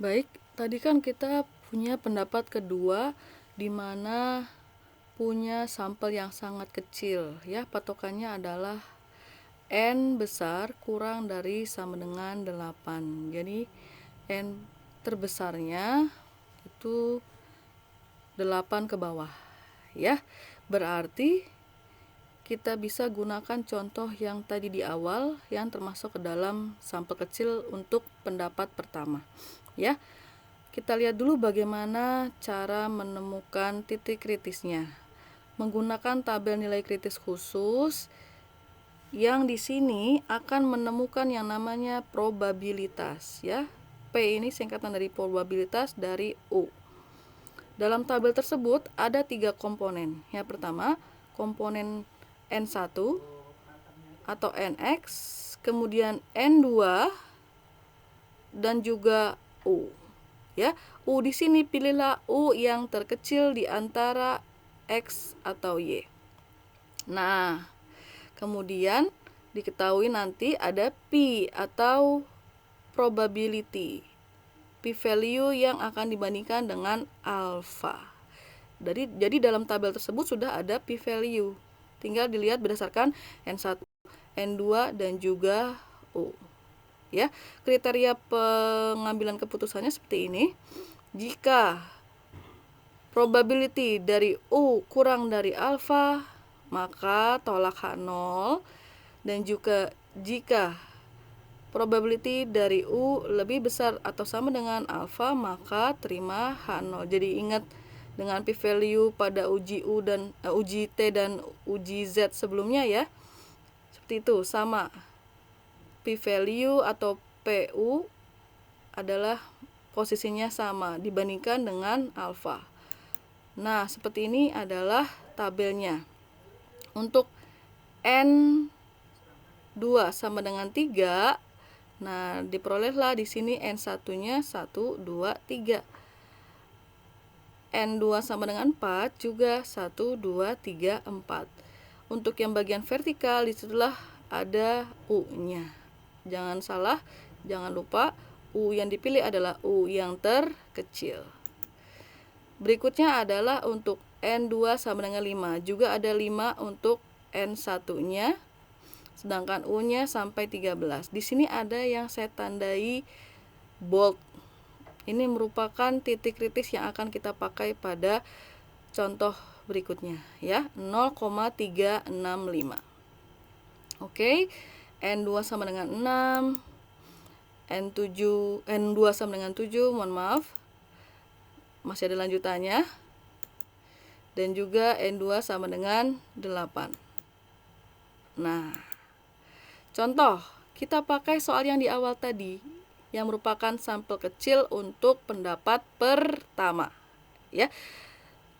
Baik, tadi kan kita punya pendapat kedua di mana punya sampel yang sangat kecil ya, patokannya adalah N besar kurang dari sama dengan 8. Jadi N terbesarnya itu 8 ke bawah ya. Berarti kita bisa gunakan contoh yang tadi di awal yang termasuk ke dalam sampel kecil untuk pendapat pertama ya. Kita lihat dulu bagaimana cara menemukan titik kritisnya. Menggunakan tabel nilai kritis khusus yang di sini akan menemukan yang namanya probabilitas ya. P ini singkatan dari probabilitas dari U. Dalam tabel tersebut ada 3 komponen. Yang pertama, komponen N1 atau NX, kemudian N2 dan juga U. Ya, U di sini pilihlah U yang terkecil di antara X atau Y. Nah, kemudian diketahui nanti ada P atau probability, P value yang akan dibandingkan dengan alpha. Jadi dalam tabel tersebut sudah ada P value. Tinggal dilihat berdasarkan N1, N2 dan juga U. Ya, kriteria pengambilan keputusannya seperti ini. Jika probability dari U kurang dari alfa, maka tolak H0, dan juga jika probability dari U lebih besar atau sama dengan alfa, maka terima H0. Jadi ingat dengan P value pada uji U dan uji T dan uji Z sebelumnya ya. Seperti itu, sama. P value atau PU adalah posisinya sama dibandingkan dengan alfa. Nah, seperti ini adalah tabelnya. Untuk N2 sama dengan 3, nah diperolehlah di sini N1-nya 1, 2, 3. N2 sama dengan 4 juga 1, 2, 3, 4. Untuk yang bagian vertikal disitulah ada U-nya. Jangan salah, jangan lupa U yang dipilih adalah U yang terkecil. Berikutnya adalah untuk N2 sama dengan 5. Juga ada 5 untuk N1-nya. Sedangkan U-nya sampai 13. Di sini ada yang saya tandai bold. Ini merupakan titik kritis yang akan kita pakai pada contoh berikutnya ya, 0,365. Oke. N2 sama dengan 6, N2 sama dengan 7, mohon maaf. Masih ada lanjutannya. Dan juga N2 sama dengan 8. Nah, contoh, kita pakai soal yang di awal tadi yang merupakan sampel kecil untuk pendapat pertama. Ya.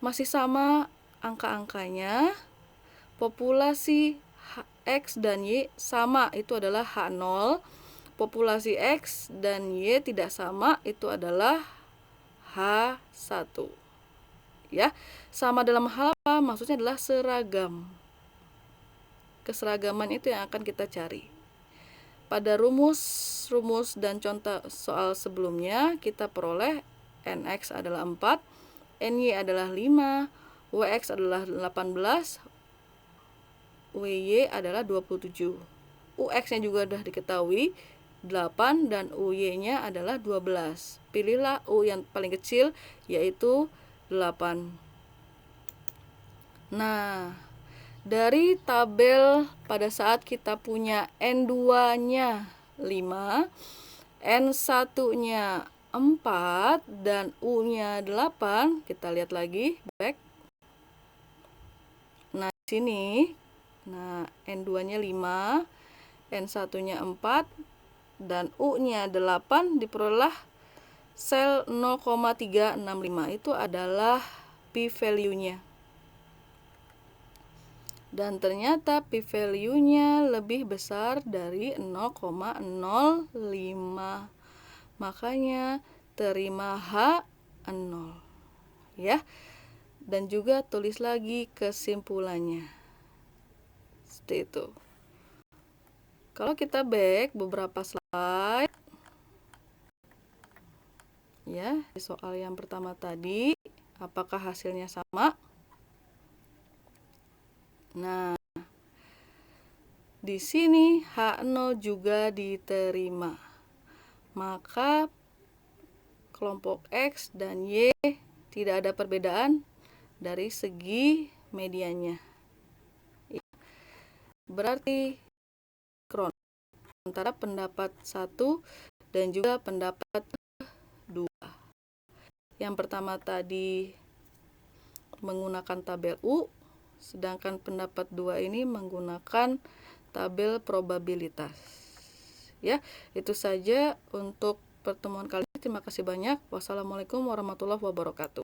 Masih sama angka-angkanya. Populasi X dan Y sama, itu adalah H0. Populasi X dan Y tidak sama, itu adalah H1. Ya, sama dalam hal apa? Maksudnya adalah seragam. Keseragaman itu yang akan kita cari. Pada rumus dan contoh soal sebelumnya kita peroleh NX adalah 4, NY adalah 5, WX adalah 18, WY adalah 27. UX-nya juga sudah diketahui 8 dan UY-nya adalah 12. Pilihlah U yang paling kecil yaitu 8. Nah, dari tabel pada saat kita punya N2-nya 5, N1-nya 4 dan U-nya 8, kita lihat lagi back. Nah, di sini N2-nya 5, N1-nya 4 dan U-nya 8, diperoleh sel 0,365. Itu adalah P value-nya. Dan ternyata P value-nya lebih besar dari 0,05. Makanya terima H0. Ya. Dan juga tulis lagi kesimpulannya. Seperti itu. Kalau kita back beberapa slide, Ya, soal yang pertama tadi, apakah hasilnya sama? Nah, di sini H0 juga diterima. Maka kelompok X dan Y tidak ada perbedaan dari segi medianya. Berarti sinkron antara pendapat 1 dan juga pendapat 2. Yang pertama tadi menggunakan tabel U, sedangkan pendapat 2 ini menggunakan tabel probabilitas. Ya, itu saja untuk pertemuan kali ini. Terima kasih banyak. Wassalamualaikum warahmatullahi wabarakatuh.